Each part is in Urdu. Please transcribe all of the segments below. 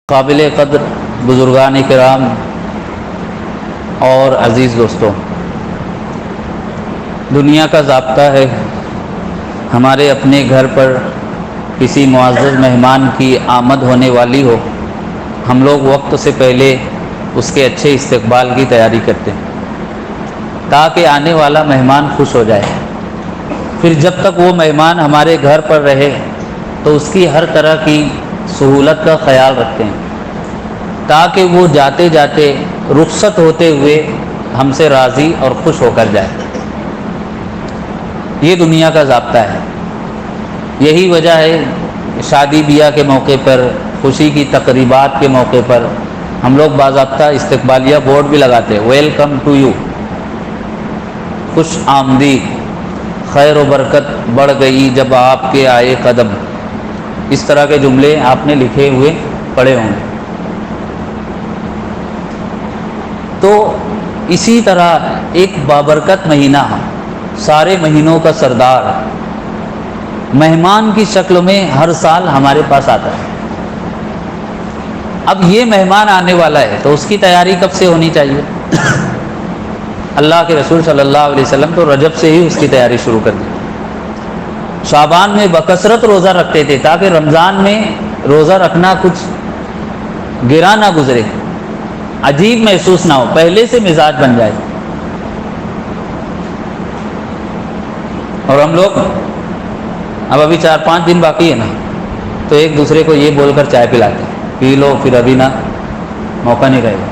قابل قدر بزرگان کرام اور عزیز دوستوں، دنیا کا ضابطہ ہے ہمارے اپنے گھر پر کسی معزز مہمان کی آمد ہونے والی ہو، ہم لوگ وقت سے پہلے اس کے اچھے استقبال کی تیاری کرتے ہیں تاکہ آنے والا مہمان خوش ہو جائے۔ پھر جب تک وہ مہمان ہمارے گھر پر رہے تو اس کی ہر طرح کی سہولت کا خیال رکھتے ہیں تاکہ وہ جاتے جاتے رخصت ہوتے ہوئے ہم سے راضی اور خوش ہو کر جائے۔ یہ دنیا کا ضابطہ ہے۔ یہی وجہ ہے شادی بیاہ کے موقع پر، خوشی کی تقریبات کے موقع پر ہم لوگ باضابطہ استقبالیہ بورڈ بھی لگاتے ہیں، ویلکم ٹو یو، خوش آمدید، خیر و برکت بڑھ گئی جب آپ کے آئے قدم، اس طرح کے جملے آپ نے لکھے ہوئے پڑھے ہوں گے۔ تو اسی طرح ایک بابرکت مہینہ، سارے مہینوں کا سردار، مہمان کی شکل میں ہر سال ہمارے پاس آتا ہے۔ اب یہ مہمان آنے والا ہے تو اس کی تیاری کب سے ہونی چاہیے؟ اللہ کے رسول صلی اللہ علیہ وسلم تو رجب سے ہی اس کی تیاری شروع کر دی۔ شعبان میں بکثرت روزہ رکھتے تھے تاکہ رمضان میں روزہ رکھنا کچھ گرا نہ گزرے، عجیب محسوس نہ ہو، پہلے سے مزاج بن جائے۔ اور ہم لوگ اب ابھی 4-5 دن باقی ہے نا، تو ایک دوسرے کو یہ بول کر چائے پلاتے ہیں، پی لو پھر ابھی نہ، موقع نہیں رہے گا۔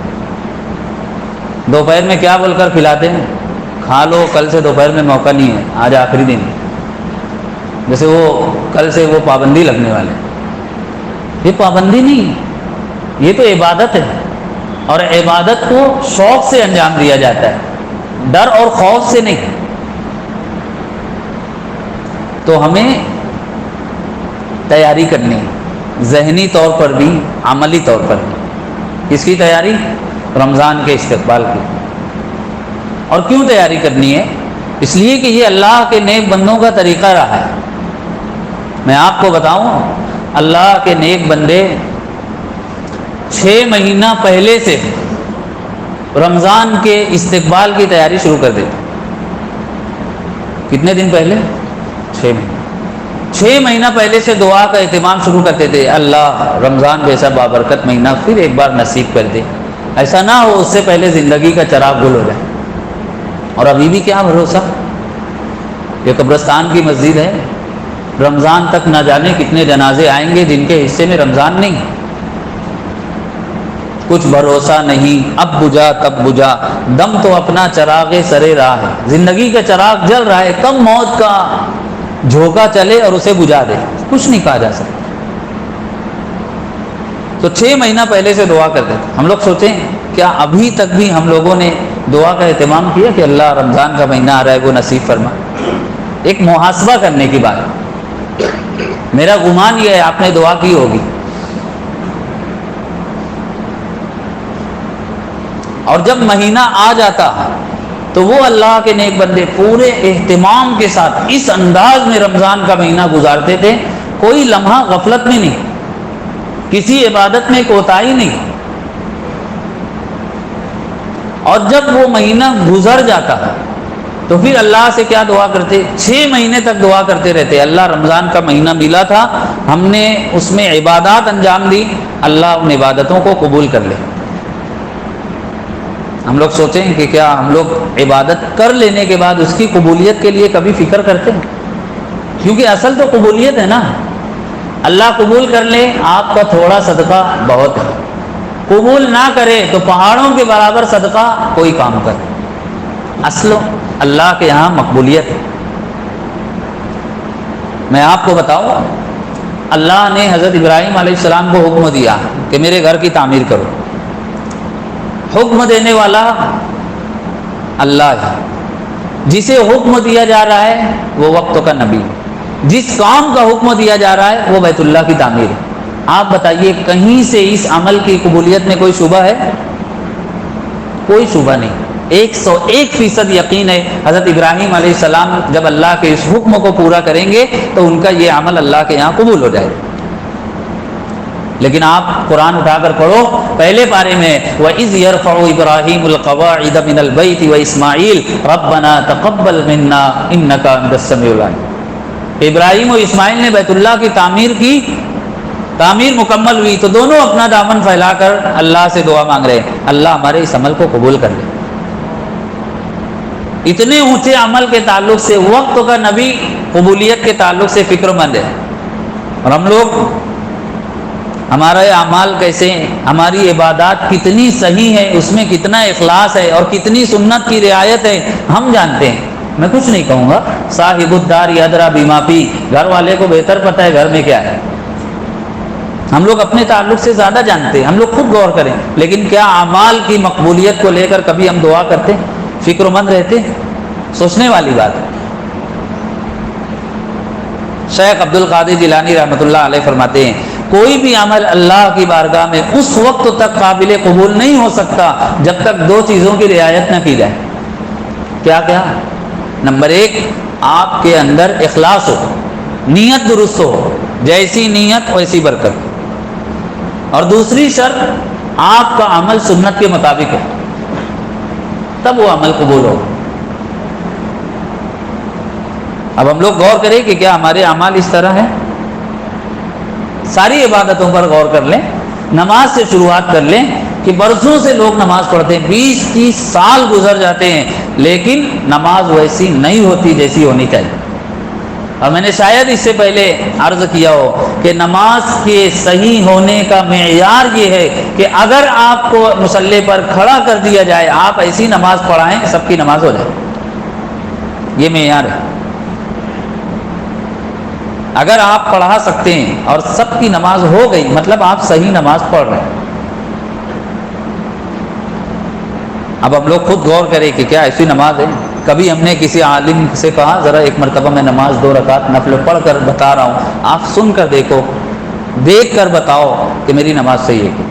دوپہر میں کیا بول کر کھلاتے ہیں؟ کھا لو، کل سے دوپہر میں موقع نہیں ہے، آج آخری دن ہے۔ جیسے وہ کل سے وہ پابندی لگنے والے۔ یہ پابندی نہیں، یہ تو عبادت ہے، اور عبادت کو شوق سے انجام دیا جاتا ہے، ڈر اور خوف سے نہیں۔ تو ہمیں تیاری کرنی ہے، ذہنی طور پر بھی، عملی طور پر بھی۔ کس کی تیاری؟ رمضان کے استقبال کی۔ اور کیوں تیاری کرنی ہے؟ اس لیے کہ یہ اللہ کے نیک بندوں کا طریقہ رہا ہے۔ میں آپ کو بتاؤں، اللہ کے نیک بندے 6 مہینہ پہلے سے رمضان کے استقبال کی تیاری شروع کر دیتے۔ کتنے دن پہلے؟ 6 مہینہ۔ 6 مہینہ پہلے سے دعا کا اہتمام شروع کرتے تھے، اللہ رمضان جیسا بابرکت مہینہ پھر ایک بار نصیب کر دے، ایسا نہ ہو اس سے پہلے زندگی کا چراغ گل ہو جائے۔ اور ابھی بھی کیا بھروسہ، یہ قبرستان کی مسجد ہے، رمضان تک نہ جانے کتنے جنازے آئیں گے جن کے حصے میں رمضان نہیں۔ کچھ بھروسہ نہیں، اب بجھا تب بجھا، دم تو اپنا چراغ سرے راہ ہے۔ زندگی کا چراغ جل رہا ہے، کب موت کا جھونکا چلے اور اسے بجھا دے، کچھ نہیں کہا جا سکتا۔ تو 6 مہینہ پہلے سے دعا کرتے تھے۔ ہم لوگ سوچیں کیا ابھی تک بھی ہم لوگوں نے دعا کا اہتمام کیا کہ اللہ رمضان کا مہینہ آ رہا ہے وہ نصیب فرما؟ ایک محاسبہ کرنے کی بات۔ میرا گمان یہ ہے آپ نے دعا کی ہوگی۔ اور جب مہینہ آ جاتا تو وہ اللہ کے نیک بندے پورے اہتمام کے ساتھ اس انداز میں رمضان کا مہینہ گزارتے تھے، کوئی لمحہ غفلت میں نہیں، کسی عبادت میں کوتاہی نہیں۔ اور جب وہ مہینہ گزر جاتا تو پھر اللہ سے کیا دعا کرتے؟ 6 مہینے تک دعا کرتے رہتے، اللہ رمضان کا مہینہ ملا تھا، ہم نے اس میں عبادات انجام دی، اللہ ان عبادتوں کو قبول کر لے۔ ہم لوگ سوچیں کہ کیا ہم لوگ عبادت کر لینے کے بعد اس کی قبولیت کے لیے کبھی فکر کرتے ہیں؟ کیونکہ اصل تو قبولیت ہے نا۔ اللہ قبول کر لے، آپ کا تھوڑا صدقہ بہت ہے، قبول نہ کرے تو پہاڑوں کے برابر صدقہ کوئی کام کرے۔ اصل اللہ کے یہاں مقبولیت ہے۔ میں آپ کو بتاؤں، اللہ نے حضرت ابراہیم علیہ السلام کو حکم دیا کہ میرے گھر کی تعمیر کرو۔ حکم دینے والا اللہ ہے، جسے حکم دیا جا رہا ہے وہ وقت کا نبی، جس کام کا حکم دیا جا رہا ہے وہ بیت اللہ کی تعمیر ہے۔ آپ بتائیے کہیں سے اس عمل کی قبولیت میں کوئی شبہ ہے؟ کوئی شبہ نہیں، 101% یقین ہے حضرت ابراہیم علیہ السلام جب اللہ کے اس حکم کو پورا کریں گے تو ان کا یہ عمل اللہ کے یہاں قبول ہو جائے گا۔ لیکن آپ قرآن اٹھا کر پڑھو، پہلے پارے میں وَإِذْ يَرْفَعُ إِبْرَاهِيمُ الْقَوَاعِدَ مِنَ الْبَيْتِ وَإِسْمَاعِيلُ رَبَّنَا تَقَبَّلْ مِنَّا إِنَّكَ أَنْتَ السَّمِيعُ الْعَلِيمُ۔ ابراہیم و اسماعیل نے بیت اللہ کی تعمیر مکمل ہوئی تو دونوں اپنا دامن پھیلا کر اللہ سے دعا مانگ رہے ہیں، اللہ ہمارے اس عمل کو قبول کر لے۔ اتنے اونچے عمل کے تعلق سے وقت کا نبی قبولیت کے تعلق سے فکر مند ہے، اور ہم لوگ ہمارے اعمال کیسے ہیں، ہماری عبادات کتنی صحیح ہے، اس میں کتنا اخلاص ہے اور کتنی سنت کی رعایت ہے ہم جانتے ہیں۔ میں کچھ نہیں کہوں گا، صاحب الدار ادری بما فی، گھر والے کو بہتر پتہ ہے گھر میں کیا ہے۔ ہم لوگ اپنے تعلق سے زیادہ جانتے ہیں، ہم لوگ خود غور کریں، لیکن کیا اعمال کی مقبولیت کو لے کر کبھی ہم دعا کرتے ہیں، فکر مند رہتے ہیں؟ سوچنے والی بات ہے۔ شیخ عبد القادر جیلانی رحمۃ اللہ علیہ فرماتے ہیں کوئی بھی عمل اللہ کی بارگاہ میں اس وقت تک قابل قبول نہیں ہو سکتا جب تک دو چیزوں کی رعایت نہ کی جائے۔ کیا کیا؟ نمبر 1، آپ کے اندر اخلاص ہو، نیت درست ہو، جیسی نیت ویسی برکت، اور دوسری شرط آپ کا عمل سنت کے مطابق ہو، تب وہ عمل قبول ہو۔ اب ہم لوگ غور کریں کہ کیا ہمارے اعمال اس طرح ہیں؟ ساری عبادتوں پر غور کر لیں، نماز سے شروعات کر لیں کہ برسوں سے لوگ نماز پڑھتے ہیں، 20-30 سال گزر جاتے ہیں، لیکن نماز ویسی نہیں ہوتی جیسی ہونی چاہیے۔ اور میں نے شاید اس سے پہلے عرض کیا ہو کہ نماز کے صحیح ہونے کا معیار یہ ہے کہ اگر آپ کو مصلی پر کھڑا کر دیا جائے، آپ ایسی نماز پڑھائیں کہ سب کی نماز ہو جائے، یہ معیار ہے۔ اگر آپ پڑھا سکتے ہیں اور سب کی نماز ہو گئی، مطلب آپ صحیح نماز پڑھ رہے ہیں۔ اب ہم لوگ خود غور کریں کہ کیا ایسی نماز ہے؟ کبھی ہم نے کسی عالم سے کہا ذرا ایک مرتبہ میں نماز 2 رکعت نفل پڑھ کر بتا رہا ہوں، آپ سن کر دیکھو، دیکھ کر بتاؤ کہ میری نماز صحیح ہے کہ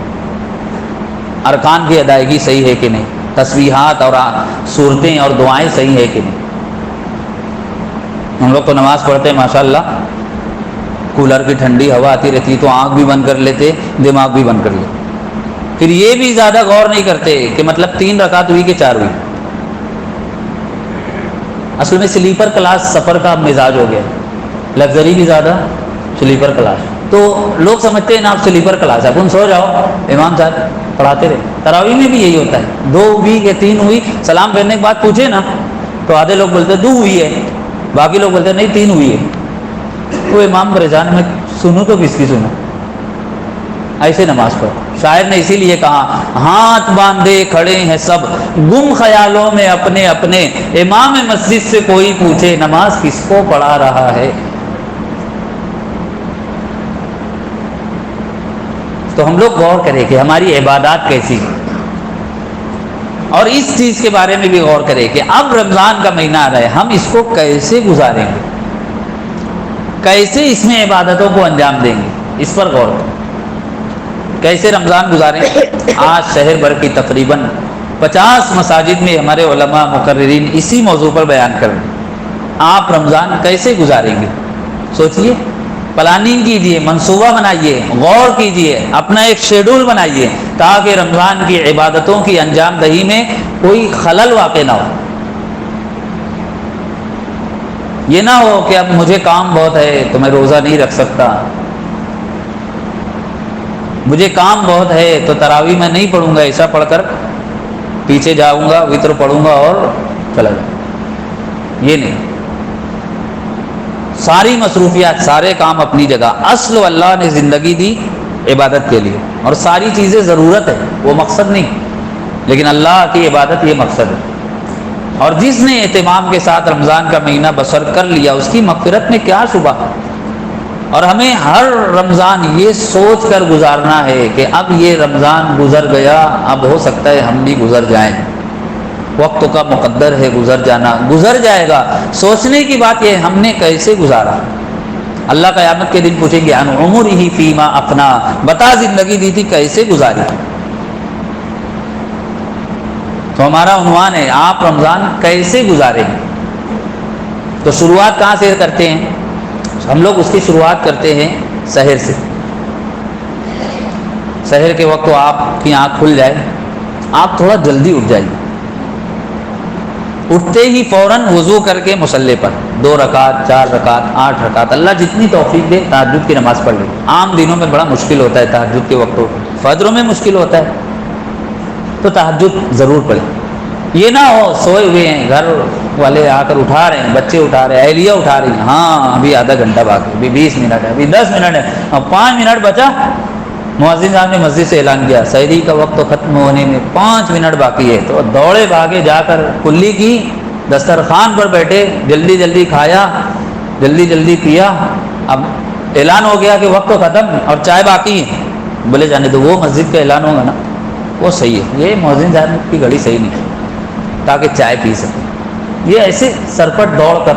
ارکان کی ادائیگی صحیح ہے کہ نہیں، تسبیحات اور صورتیں اور دعائیں صحیح ہے کہ نہیں۔ ہم لوگ تو نماز پڑھتے ہیں ماشاءاللہ، کولر کی ٹھنڈی ہوا آتی رہتی تو آنکھ بھی بند کر لیتے، دماغ بھی بند کر لیتے، پھر یہ بھی زیادہ غور نہیں کرتے کہ مطلب 3 رکعت ہوئی کہ 4 ہوئی۔ اصل میں سلیپر کلاس سفر کا مزاج ہو گیا، لگژری بھی زیادہ، سلیپر کلاس، تو لوگ سمجھتے ہیں نا آپ سلیپر کلاس ہے، اپن سو جاؤ، امام صاحب پڑھاتے رہے۔ تراویح میں بھی یہی ہوتا ہے، 2 ہوئی کہ 3 ہوئی، سلام پھیرنے کے بعد پوچھے نا تو آدھے لوگ بولتے 2 ہوئی ہے، باقی لوگ بولتے نہیں 3 ہوئی ہے۔ تو امام پریشان، میں سنوں تو کس کی سنوں؟ ایسے نماز پڑھو۔ شاعر نے اسی لیے کہا ہاتھ باندھے کھڑے ہیں سب گم خیالوں میں اپنے اپنے، امام مسجد سے کوئی پوچھے نماز کس کو پڑھا رہا ہے۔ تو ہم لوگ غور کریں کہ ہماری عبادات کیسی ہیں، اور اس چیز کے بارے میں بھی غور کریں کہ اب رمضان کا مہینہ آ رہا ہے، ہم اس کو کیسے گزاریں گے، کیسے اس میں عبادتوں کو انجام دیں گے، اس پر غور کریں۔ کیسے رمضان گزاریں؟ آج شہر بھر کی تقریباً 50 مساجد میں ہمارے علماء مقررین اسی موضوع پر بیان کر رہے ہیں۔ آپ رمضان کیسے گزاریں گے؟ سوچئے، پلاننگ کیجئے، منصوبہ بنائیے، غور کیجئے، اپنا ایک شیڈول بنائیے تاکہ رمضان کی عبادتوں کی انجام دہی میں کوئی خلل واقع نہ ہو۔ یہ نہ ہو کہ اب مجھے کام بہت ہے تو میں روزہ نہیں رکھ سکتا، مجھے کام بہت ہے تو تراویح میں نہیں پڑھوں گا، ایسا پڑھ کر پیچھے جاؤں گا، وتر پڑھوں گا اور چلا جاؤں۔ یہ نہیں، ساری مصروفیات، سارے کام اپنی جگہ، اصل اللہ نے زندگی دی عبادت کے لیے، اور ساری چیزیں ضرورت ہے، وہ مقصد نہیں، لیکن اللہ کی عبادت یہ مقصد ہے۔ اور جس نے اہتمام کے ساتھ رمضان کا مہینہ بسر کر لیا اس کی مغفرت میں کیا شبہ۔ اور ہمیں ہر رمضان یہ سوچ کر گزارنا ہے کہ اب یہ رمضان گزر گیا، اب ہو سکتا ہے ہم بھی گزر جائیں، وقت کا مقدر ہے گزر جانا، گزر جائے گا۔ سوچنے کی بات یہ ہم نے کیسے گزارا۔ اللہ قیامت کے دن پوچھیں گے عن عمرہ فیما افنا، بتا زندگی دی تھی کیسے گزاری۔ تو ہمارا عنوان ہے آپ رمضان کیسے گزاریں گے۔ تو شروعات کہاں سے کرتے ہیں؟ ہم لوگ اس کی شروعات کرتے ہیں سحر سے۔ سحر کے وقت آپ کی آنکھ کھل جائے، آپ تھوڑا جلدی اٹھ جائیے، اٹھتے ہی فوراً وضو کر کے مصلی پر 2 رکعت 4 رکعت 8 رکعت اللہ جتنی توفیق دے تہجد کی نماز پڑھ لیں۔ عام دنوں میں بڑا مشکل ہوتا ہے تہجد کے وقت، فجروں میں مشکل ہوتا ہے، تو تہجد ضرور پڑھیں۔ یہ نہ ہو سوئے ہوئے ہیں، گھر والے آ کر اٹھا رہے ہیں، بچے اٹھا رہے ہیں، اہلیہ اٹھا رہی ہیں، ہاں ابھی آدھا گھنٹہ باقی، ابھی 20 منٹ ہے، ابھی 10 منٹ ہے، اب 5 منٹ بچا، مؤذن صاحب نے مسجد سے اعلان کیا سحری کا وقت ختم ہونے میں 5 منٹ باقی ہے، تو دوڑے بھاگے جا کر کلی کی، دسترخوان پر بیٹھے، جلدی جلدی کھایا، جلدی جلدی پیا، اب اعلان ہو گیا کہ وقت ختم اور چائے باقی ہے، بولے جانے تو وہ مسجد کا اعلان ہوگا نا وہ صحیح ہے، یہ مؤذن صاحب کی گھڑی صحیح نہیں ہے تاکہ چائے پی سکے۔ یہ ایسے سرپٹ دوڑ کر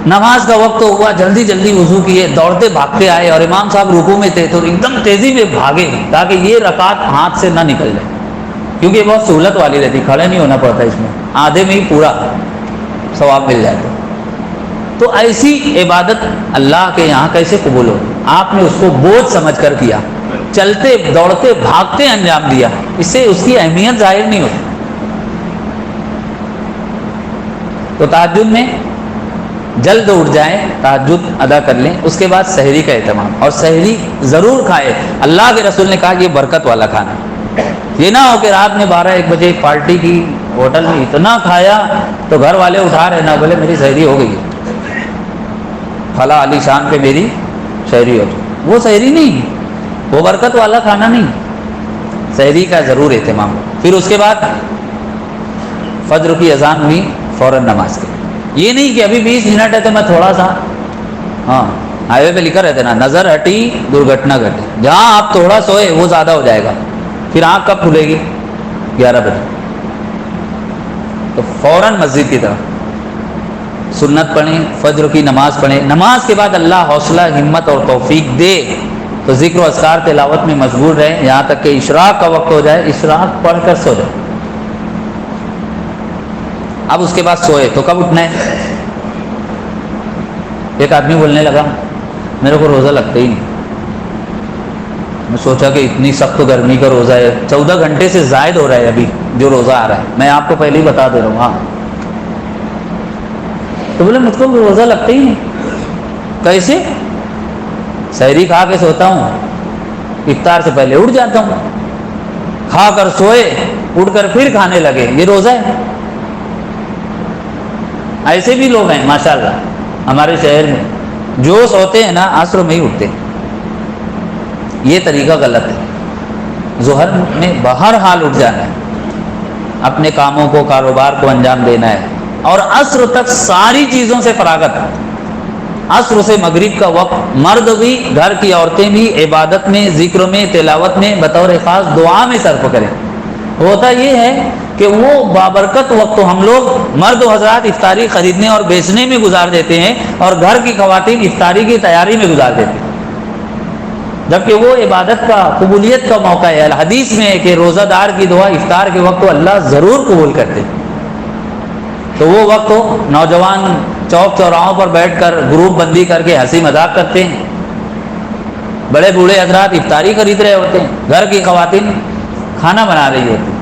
نماز کا وقت ہوا، جلدی جلدی وضو کیے، دوڑتے بھاگتے آئے، اور امام صاحب رکوع میں تھے تو ایک دم تیزی میں بھاگے تاکہ یہ رکعت ہاتھ سے نہ نکل جائے، کیونکہ یہ بہت سہولت والی رہتی، کھڑے نہیں ہونا پڑتا، اس میں آدھے میں ہی پورا ثواب مل جاتا۔ تو ایسی عبادت اللہ کے یہاں کیسے قبول ہو؟ آپ نے اس کو بوجھ سمجھ کر کیا، چلتے دوڑتے بھاگتے انجام دیا، اس سے اس کی اہمیت ظاہر نہیں ہوتی۔ تو تہجد میں جلد اٹھ جائیں، تہجد ادا کر لیں، اس کے بعد سحری کا اہتمام، اور سحری ضرور کھائے۔ اللہ کے رسول نے کہا یہ برکت والا کھانا، یہ نہ ہو کہ رات میں 12-1 بجے پارٹی کی، ہوٹل میں اتنا کھایا تو گھر والے اٹھا رہے نا، بولے میری سحری ہو گئی ہے، فلاں علی شان پہ میری سحری ہو گئی، وہ سحری نہیں، وہ برکت والا کھانا نہیں، سحری کا ضرور اہتمام۔ پھر اس کے بعد فجر کی اذان ہوئی، فوراً نماز کی، یہ نہیں کہ ابھی 20 منٹ ہے تو میں تھوڑا سا، ہاں ہائی وے پہ لکھا رہتا ہے نا نظر ہٹی درگھٹنا گھٹی، جہاں آپ تھوڑا سوئے وہ زیادہ ہو جائے گا، پھر آنکھ کب کھلے گی؟ 11 بجے، تو فوراً مسجد کی طرف سنت پڑھیں، فجر کی نماز پڑھیں، نماز کے بعد اللہ حوصلہ ہمت اور توفیق دے تو ذکر و اذکار تلاوت میں مشغول رہیں یہاں تک کہ اشراق کا وقت ہو جائے، اشراق پڑھ کر سو جائے۔ اب اس کے بعد سوئے تو کب اٹھنا ہے؟ ایک آدمی بولنے لگا میرے کو روزہ لگتا ہی نہیں، میں سوچا کہ اتنی سخت گرمی کا روزہ ہے، 14 گھنٹے سے زائد ہو رہا ہے ابھی جو روزہ آ رہا ہے، میں آپ کو پہلے ہی بتا دے رہا ہوں۔ ہاں تو بولے مجھ کو روزہ لگتا ہی نہیں، کیسے؟ سحری کھا کے سوتا ہوں، افطار سے پہلے اٹھ جاتا ہوں، کھا کر سوئے، اٹھ کر پھر کھانے لگے، یہ روزہ ہے؟ ایسے بھی لوگ ہیں ماشاءاللہ ہمارے شہر میں، جو سوتے ہیں نا عصر میں ہی اٹھتے ہیں، یہ طریقہ غلط ہے۔ ظہر میں بہرحال اٹھ جانا ہے، اپنے کاموں کو، کاروبار کو انجام دینا ہے، اور عصر تک ساری چیزوں سے فراغت ہے۔ عصر سے مغرب کا وقت مرد بھی، گھر کی عورتیں بھی عبادت میں، ذکر میں، تلاوت میں، بطور خاص دعا میں صرف کریں۔ ہوتا یہ ہے کہ وہ بابرکت وقت تو ہم لوگ مرد و حضرات افطاری خریدنے اور بیچنے میں گزار دیتے ہیں، اور گھر کی خواتین افطاری کی تیاری میں گزار دیتے ہیں، جبکہ وہ عبادت کا، قبولیت کا موقع ہے۔ الحدیث میں ہے کہ روزہ دار کی دعا افطار کے وقت تو اللہ ضرور قبول کرتے ہیں۔ تو وہ وقت ہو، نوجوان چوک چوراہوں پر بیٹھ کر گروپ بندی کر کے ہنسی مذاق کرتے ہیں، بڑے بوڑھے حضرات افطاری خرید رہے ہوتے ہیں، گھر کی خواتین کھانا بنا رہی ہوتی ہیں،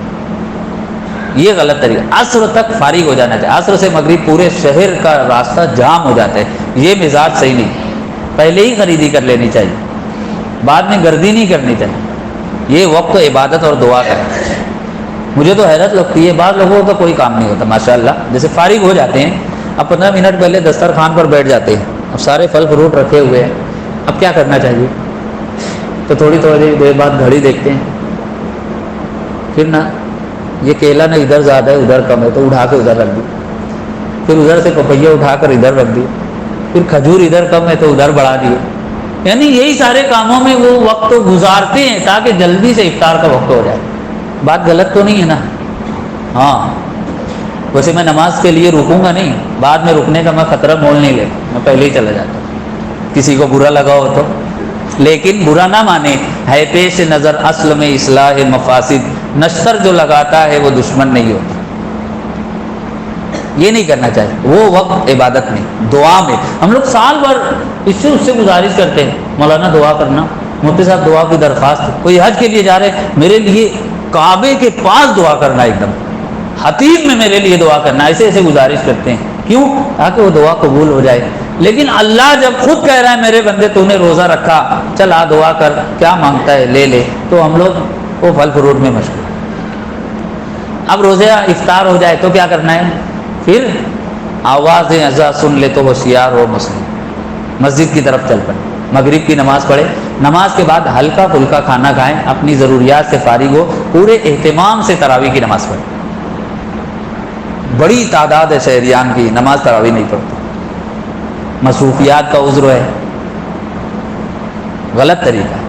یہ غلط طریقہ۔ عصر تک فارغ ہو جانا چاہیے، عصر سے مغرب پورے شہر کا راستہ جام ہو جاتا ہے، یہ مزاج صحیح نہیں، پہلے ہی خریدی کر لینی چاہیے، بعد میں گردی نہیں کرنی چاہیے، یہ وقت عبادت اور دعا کا ہے۔ مجھے تو حیرت لگتی ہے، بعض لوگوں کا کوئی کام نہیں ہوتا ماشاءاللہ، جیسے فارغ ہو جاتے ہیں، اب 15 منٹ پہلے دسترخوان پر بیٹھ جاتے ہیں، اب سارے پھل فروٹ رکھے ہوئے ہیں، اب کیا کرنا چاہیے؟ تو تھوڑی دیر بعد گھڑی دیکھتے ہیں، پھر نا یہ کیلا نہ ادھر زیادہ ہے ادھر کم ہے تو اٹھا کے ادھر رکھ دی، پھر ادھر سے پپیا اٹھا کر ادھر رکھ دی، پھر کھجور ادھر کم ہے تو ادھر بڑھا دیے، یعنی یہی سارے کاموں میں وہ وقت گزارتے ہیں تاکہ جلدی سے افطار کا وقت ہو جائے۔ بات غلط تو نہیں ہے نا؟ ہاں ویسے میں نماز کے لیے رکوں گا نہیں، بعد میں رکنے کا میں خطرہ مول نہیں لیتا، میں پہلے ہی چلا جاتا ہوں، کسی کو برا لگا ہو تو، لیکن برا نہ مانے، ہے پیش نظر اصل میں اصلاح مفاسد، نشتر جو لگاتا ہے وہ دشمن نہیں ہوتا، یہ نہیں کرنا چاہیے۔ وہ وقت عبادت میں، دعا میں، ہم لوگ سال بھر اس سے گزارش کرتے ہیں مولانا دعا کرنا، مفتی صاحب دعا کی درخواست ہے، کوئی حج کے لیے جا رہے ہیں، میرے لیے کعبے کے پاس دعا کرنا، ایک دم حتیم میں میرے لیے دعا کرنا، ایسے ایسے گزارش کرتے ہیں، کیوں؟ تاکہ وہ دعا قبول ہو جائے۔ لیکن اللہ جب خود کہہ رہا ہے میرے بندے تو نے روزہ رکھا، چل آ دعا کر، کیا مانگتا ہے لے لے، تو ہم لوگ وہ پھل فروٹ میں مشغول۔ اب روزہ افطار ہو جائے تو کیا کرنا ہے؟ پھر آوازیں ازاں سن لے تو ہوشیار ہو مسلم، مسجد کی طرف چل پڑے، مغرب کی نماز پڑھے، نماز کے بعد ہلکا پھلکا کھانا کھائیں، اپنی ضروریات سے فارغ ہو، پورے اہتمام سے تراویح کی نماز پڑھیں۔ بڑی تعداد ہے شہریان کی نماز تراویح نہیں پڑھتی، مصروفیات کا عذر ہے، غلط طریقہ ہے۔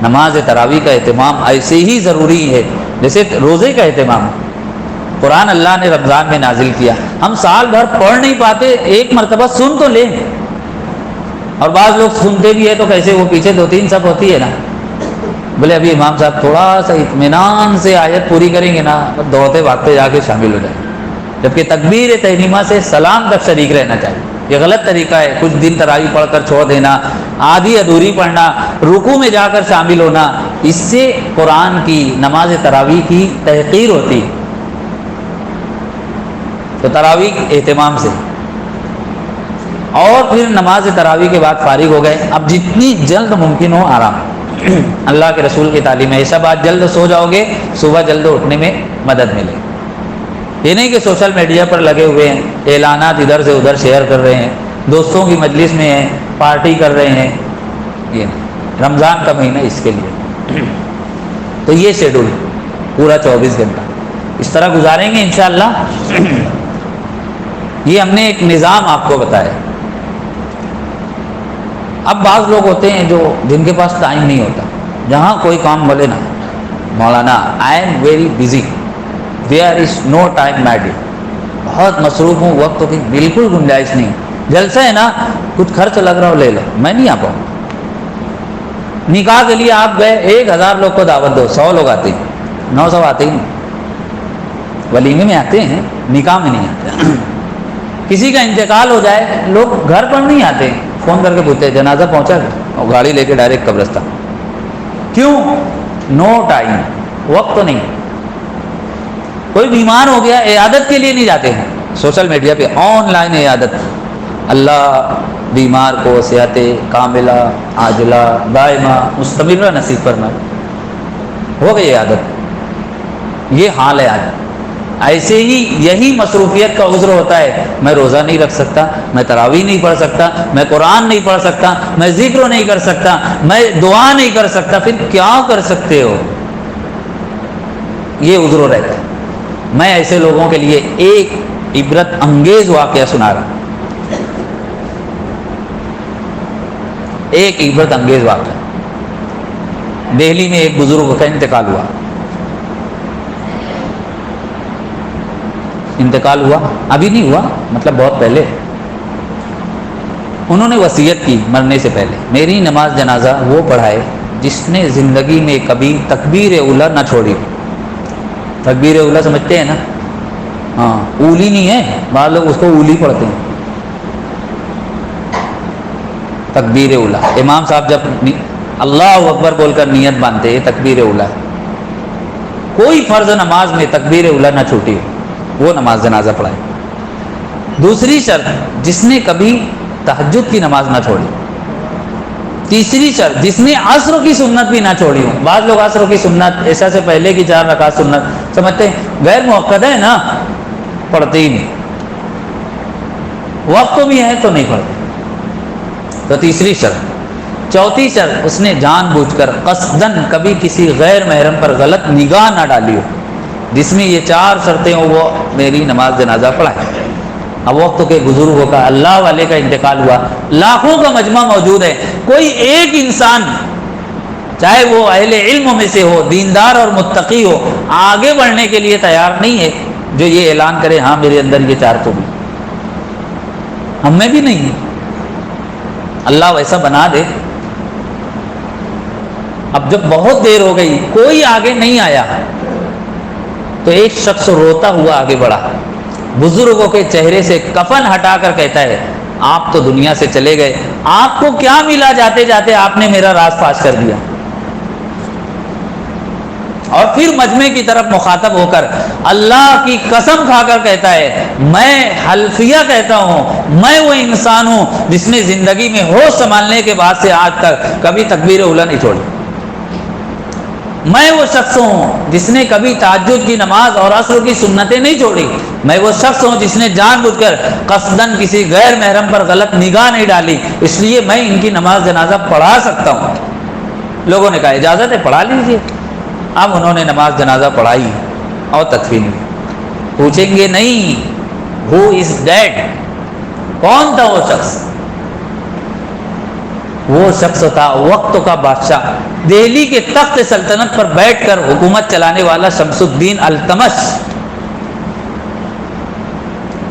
نماز تراویح کا اہتمام ایسے ہی ضروری ہے جیسے روزے کا اہتمام۔ قرآن اللہ نے رمضان میں نازل کیا، ہم سال بھر پڑھ نہیں پاتے، ایک مرتبہ سن تو لیں، اور بعض لوگ سنتے بھی ہے تو کیسے وہ پیچھے 2-3 سب ہوتی ہے نا، بولے ابھی امام صاحب تھوڑا سا اطمینان سے آیت پوری کریں گے نا، دوڑتے بھاگتے جا کے شامل ہو جائیں، جبکہ تکبیر تحریمہ سے سلام تک شریک رہنا چاہیے۔ یہ غلط طریقہ ہے، کچھ دن تراویح پڑھ کر چھوڑ دینا، آدھی ادھوری پڑھنا، رکوع میں جا کر شامل ہونا، اس سے قرآن کی نماز تراویح کی تحقیر ہوتی ہے۔ تو تراویح اہتمام سے، اور پھر نماز تراویح کے بعد فارغ ہو گئے، اب جتنی جلد ممکن ہو آرام۔ اللہ کے رسول کی تعلیم ہے، ایسا بات جلد سو جاؤ گے صبح جلد اٹھنے میں مدد ملے۔ یہ نہیں کہ سوشل میڈیا پر لگے ہوئے ہیں، اعلانات ادھر سے ادھر شیئر کر رہے ہیں، دوستوں کی مجلس میں ہیں، پارٹی کر رہے ہیں، یہ نہیں۔ رمضان کا مہینہ اس کے لیے، تو یہ شیڈول پورا 24 گھنٹہ اس طرح گزاریں گے انشاءاللہ۔ یہ ہم نے ایک نظام آپ کو بتایا۔ اب بعض لوگ ہوتے ہیں جو جن کے پاس ٹائم نہیں ہوتا، جہاں کوئی کام بولے نا مولانا I am very busy, there is no time my day, بہت مصروف ہوں، وقت کی بالکل گنجائش نہیں، جلسہ ہے نا کچھ خرچ لگ رہا ہو لے لو، میں نہیں آ پاؤں۔ نکاح کے لیے آپ گئے، 1000 لوگ کو دعوت دو، 100 لوگ آتے ہیں، 900 آتے ہی نہیں، ولیمے میں آتے ہیں، نکاح میں نہیں آتے۔ کسی کا انتقال ہو جائے، لوگ گھر پر نہیں آتے، فون کر کے پوچھتے ہیں جنازہ پہنچا گیا، اور گاڑی لے کے ڈائریکٹ قبرستان۔ کیوں؟ نو ٹائم، وقت تو نہیں۔ کوئی بیمار ہو گیا، عیادت کے لیے نہیں جاتے ہیں، سوشل میڈیا پہ آن لائن عیادت، اللہ بیمار کو صحت کاملہ عاجلہ دائمہ مستمرہ نصیب فرمائے، ہو گئی عیادت۔ یہ حال ہے آج۔ ایسے ہی یہی مصروفیت کا عذر ہوتا ہے، میں روزہ نہیں رکھ سکتا، میں تراویح نہیں پڑھ سکتا، میں قرآن نہیں پڑھ سکتا، میں ذکر نہیں کر سکتا، میں دعا نہیں کر سکتا۔ پھر کیا کر سکتے ہو؟ یہ عذر رہتا ہے۔ میں ایسے لوگوں کے لیے ایک عبرت انگیز واقعہ سنا رہا ہوں، ایک عبرت انگیز واقعہ۔ دہلی میں ایک بزرگ کا انتقال ہوا، ابھی نہیں ہوا، مطلب بہت پہلے۔ انہوں نے وصیت کی مرنے سے پہلے، میری نماز جنازہ وہ پڑھائے جس نے زندگی میں کبھی تکبیر اولی نہ چھوڑی۔ تکبیر اولی سمجھتے ہیں نا؟ ہاں، اولی نہیں ہے، بعض لوگ اس کو اولی پڑھتے ہیں۔ تکبیر اولی، امام صاحب جب اللہ اکبر بول کر نیت باندھتے ہیں، تکبیر اولی۔ کوئی فرض نماز میں تکبیر اولی نہ چھوٹی ہو، وہ نماز جنازہ پڑھائے۔ دوسری شرط، جس نے کبھی تہجد کی نماز نہ چھوڑی۔ تیسری شرط، جس نے عصر کی سنت بھی نہ چھوڑی ہو۔ بعض لوگ عصر کی سنت، عشاء سے پہلے کی 4 رکعت سنت سمجھتے ہیں غیر موقع ہے نا، پڑھتے ہی نہیں، وقت بھی ہے تو نہیں پڑھتے۔ تو تیسری شرط۔ چوتھی شرط، اس نے جان بوجھ کر قصدن کبھی کسی غیر محرم پر غلط نگاہ نہ ڈالی ہو۔ جس میں یہ 4 شرطیں ہوں وہ میری نماز جنازہ پڑھائے۔ اب وقت کے بزرگوں کا، اللہ والے کا انتقال ہوا، لاکھوں کا مجمع موجود ہے، کوئی ایک انسان چاہے وہ اہل علم میں سے ہو، دیندار اور متقی ہو، آگے بڑھنے کے لیے تیار نہیں ہے جو یہ اعلان کرے ہاں میرے اندر یہ 4 تو بھی، ہم میں بھی نہیں ہے۔ اللہ ویسا بنا دے۔ اب جب بہت دیر ہو گئی کوئی آگے نہیں آیا تو ایک شخص روتا ہوا آگے بڑھا، بزرگوں کے چہرے سے کفن ہٹا کر کہتا ہے آپ تو دنیا سے چلے گئے، آپ کو کیا ملا جاتے جاتے آپ نے میرا راز فاش کر دیا؟ اور پھر مجمع کی طرف مخاطب ہو کر اللہ کی قسم کھا کر کہتا ہے، میں حلفیہ کہتا ہوں، میں وہ انسان ہوں جس نے زندگی میں ہوش سنبھالنے کے بعد سے آج تک کبھی تکبیر اولیٰ نہیں چھوڑی۔ میں وہ شخص ہوں جس نے کبھی تہجد کی نماز اور عصر کی سنتیں نہیں چھوڑی۔ میں وہ شخص ہوں جس نے جان بوجھ کر قصداً کسی غیر محرم پر غلط نگاہ نہیں ڈالی، اس لیے میں ان کی نماز جنازہ پڑھا سکتا ہوں۔ لوگوں نے کہا اجازت ہے، پڑھا لیجیے۔ اب انہوں نے نماز جنازہ پڑھائی اور تدفین کی۔ پوچھیں گے نہیں ہو از ڈیڈ، کون تھا وہ شخص؟ وہ شخص تھا وقت کا بادشاہ، دہلی کے تخت سلطنت پر بیٹھ کر حکومت چلانے والا شمس الدین التمش۔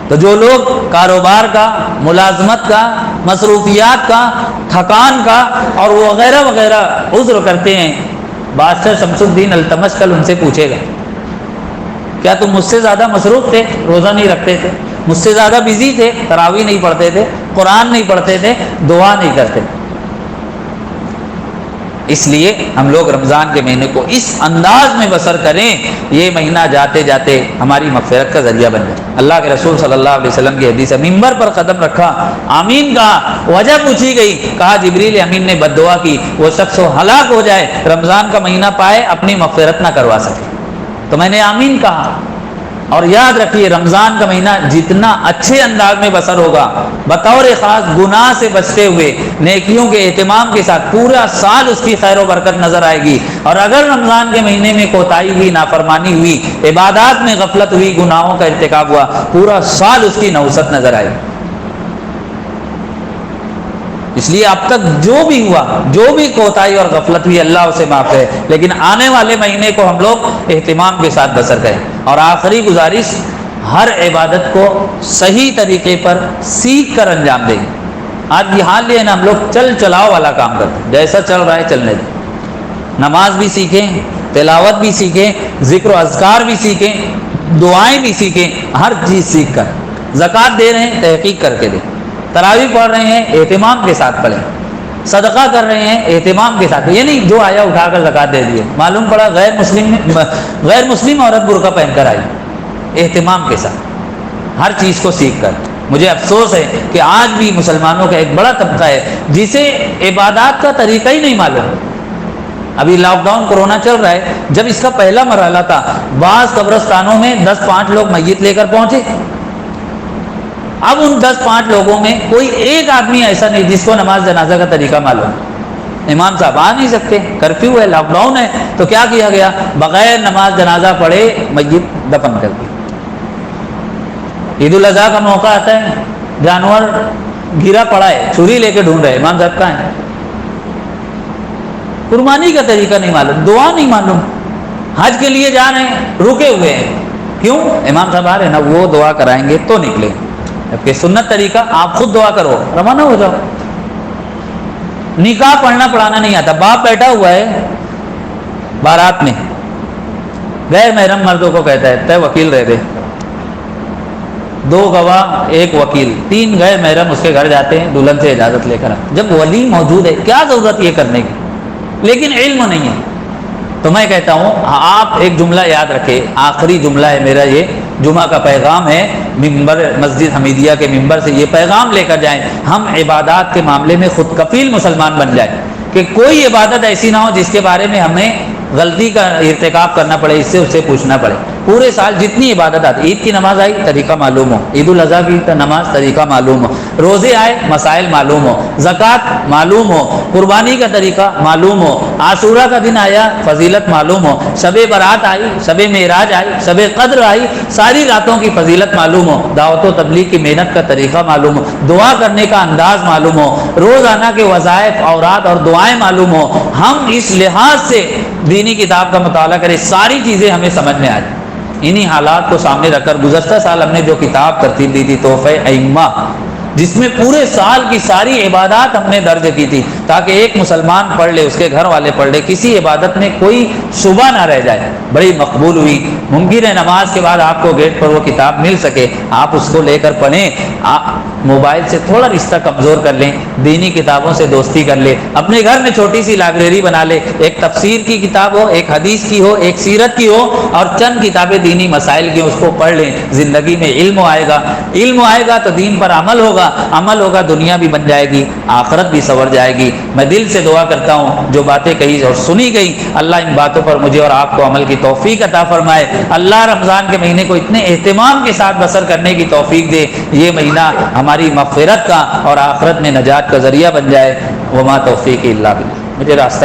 تو جو لوگ کاروبار کا، ملازمت کا، مصروفیات کا، تھکان کا اور وغیرہ وغیرہ عذر کرتے ہیں، بادشاہ شمس الدین التمش کل ان سے پوچھے گا، کیا تم مجھ سے زیادہ مصروف تھے؟ روزہ نہیں رکھتے تھے، مجھ سے زیادہ بزی تھے، تراویح نہیں پڑھتے تھے، قرآن نہیں پڑھتے تھے، دعا نہیں کرتے؟ اس لیے ہم لوگ رمضان کے مہینے کو اس انداز میں بسر کریں، یہ مہینہ جاتے جاتے ہماری مغفرت کا ذریعہ بن جائے۔ اللہ کے رسول صلی اللہ علیہ وسلم کی حدیث ہے، ممبر پر قدم رکھا، آمین کہا، وجہ پوچھی گئی، کہا جبریل امین نے بد دعا کی، وہ شخص ہلاک ہو جائے، رمضان کا مہینہ پائے، اپنی مغفرت نہ کروا سکے۔ تو میں نے آمین کہا۔ اور یاد رکھیے رمضان کا مہینہ جتنا اچھے انداز میں بسر ہوگا، بطور خاص گناہ سے بچتے ہوئے نیکیوں کے اہتمام کے ساتھ، پورا سال اس کی خیر و برکت نظر آئے گی۔ اور اگر رمضان کے مہینے میں کوتاہی ہوئی، نافرمانی ہوئی، عبادات میں غفلت ہوئی، گناہوں کا ارتکاب ہوا، پورا سال اس کی نحوست نظر آئے گی۔ اس لیے اب تک جو بھی ہوا، جو بھی کوتاہی اور غفلت ہوئی، اللہ اسے معاف کرے، لیکن آنے والے مہینے کو ہم لوگ اہتمام کے ساتھ بسر کریں۔ اور آخری گزارش، ہر عبادت کو صحیح طریقے پر سیکھ کر انجام دیں۔ آج یہ حال یہ ہے نا، ہم لوگ چل چلاؤ والا کام کرتے ہیں، جیسا چل رہا ہے چلنے دیں۔ نماز بھی سیکھیں، تلاوت بھی سیکھیں، ذکر و اذکار بھی سیکھیں، دعائیں بھی سیکھیں، ہر چیز سیکھ کر۔ زکوٰۃ دے رہے ہیں، تحقیق کر کے دیں۔ تراویح پڑھ رہے ہیں، اہتمام کے ساتھ پڑھیں۔ صدقہ کر رہے ہیں، اہتمام کے ساتھ، یہ نہیں جو آیا اٹھا کر زکوٰۃ دے دیے، معلوم پڑا غیر مسلم عورت برقع پہن کر آئی، اہتمام کے ساتھ ہر چیز کو سیکھ کر۔ مجھے افسوس ہے کہ آج بھی مسلمانوں کا ایک بڑا طبقہ ہے جسے عبادات کا طریقہ ہی نہیں معلوم۔ ابھی لاک ڈاؤن کورونا چل رہا ہے، جب اس کا پہلا مرحلہ تھا، بعض قبرستانوں میں 10-5 لوگ میت لے کر پہنچے۔ اب ان 10-5 لوگوں میں کوئی ایک آدمی ایسا نہیں جس کو نماز جنازہ کا طریقہ معلوم۔ امام صاحب آ نہیں سکتے، کرفیو ہے، لاک ڈاؤن ہے، تو کیا کیا گیا؟ بغیر نماز جنازہ پڑھے میت دفن کر دی۔ عید الاضحیٰ کا موقع آتا ہے، جانور گرا پڑا ہے، چھری لے کے ڈھونڈ رہے، امام صاحب کہاں ہیں؟ قربانی کا طریقہ نہیں معلوم، دعا نہیں معلوم، حج کے لیے جا رہے ہیں، رکے ہوئے ہیں، کیوں؟ امام صاحب آ رہے ہیں نا، وہ دعا کرائیں گے تو نکلے۔ جبکہ سنت طریقہ آپ خود دعا کرو، روانہ ہو جاؤ۔ نکاح پڑھنا پڑھانا نہیں آتا، باپ بیٹھا ہوا ہے بارات میں، غیر محرم مردوں کو کہتا ہے تے وکیل رہ دے، 2 گواہ 1 وکیل، 3 غیر محرم اس کے گھر جاتے ہیں، دلہن سے اجازت لے کر۔ جب ولی موجود ہے کیا ضرورت یہ کرنے کی؟ لیکن علم نہیں ہے۔ تو میں کہتا ہوں آپ ایک جملہ یاد رکھیں، آخری جملہ ہے میرا، یہ جمعہ کا پیغام ہے، ممبر مسجد حمیدیہ کے ممبر سے یہ پیغام لے کر جائیں، ہم عبادات کے معاملے میں خود کفیل مسلمان بن جائیں، کہ کوئی عبادت ایسی نہ ہو جس کے بارے میں ہمیں غلطی کا ارتکاب کرنا پڑے، اس سے اسے پوچھنا پڑے۔ پورے سال جتنی عبادت آتی، عید کی نماز آئی طریقہ معلوم ہو، عید الاضحیٰ کی نماز طریقہ معلوم ہو، روزے آئے مسائل معلوم ہو، زکوٰۃ معلوم ہو، قربانی کا طریقہ معلوم ہو، عاشورہ کا دن آیا فضیلت معلوم ہو، شب برات آئی، شب معراج آئی، شب قدر آئی، ساری راتوں کی فضیلت معلوم ہو، دعوت و تبلیغ کی محنت کا طریقہ معلوم ہو، دعا کرنے کا انداز معلوم ہو، روزانہ کے وظائف، اوراد اور دعائیں معلوم ہو، ہم اس لحاظ سے دینی کتاب کا مطالعہ کریں، ساری چیزیں ہمیں سمجھ میں آ جائیں۔ انہی حالات کو سامنے رکھ کر گزشتہ سال ہم نے جو کتاب ترتیب دی تھی تحفہ ائمہ، جس میں پورے سال کی ساری عبادات ہم نے درج کی تھی، تاکہ ایک مسلمان پڑھ لے، اس کے گھر والے پڑھ لے، کسی عبادت میں کوئی شبہ نہ رہ جائے، بڑی مقبول ہوئی۔ ممکن ہے نماز کے بعد آپ کو گیٹ پر وہ کتاب مل سکے، آپ اس کو لے کر پڑھیں۔ موبائل سے تھوڑا رشتہ کمزور کر لیں، دینی کتابوں سے دوستی کر لیں، اپنے گھر میں چھوٹی سی لائبریری بنا لیں، ایک تفسیر کی کتاب ہو، ایک حدیث کی ہو، ایک سیرت کی ہو، اور چند کتابیں دینی مسائل کی اس کو پڑھ لیں۔ زندگی میں علم آئے گا، علم آئے گا تو دین پر عمل ہوگا، عمل ہوگا دنیا بھی بن جائے گی، آخرت بھی سنور جائے گی۔ میں دل سے دعا کرتا ہوں جو باتیں کہی اور سنی گئی، اللہ ان باتوں پر مجھے اور آپ کو عمل کی توفیق عطا فرمائے۔ اللہ رمضان کے مہینے کو اتنے اہتمام کے ساتھ بسر کرنے کی توفیق دے، یہ مہینہ ہماری مغفرت کا اور آخرت میں نجات کا ذریعہ بن جائے۔ وما توفیق الا باللہ۔ مجھے راستہ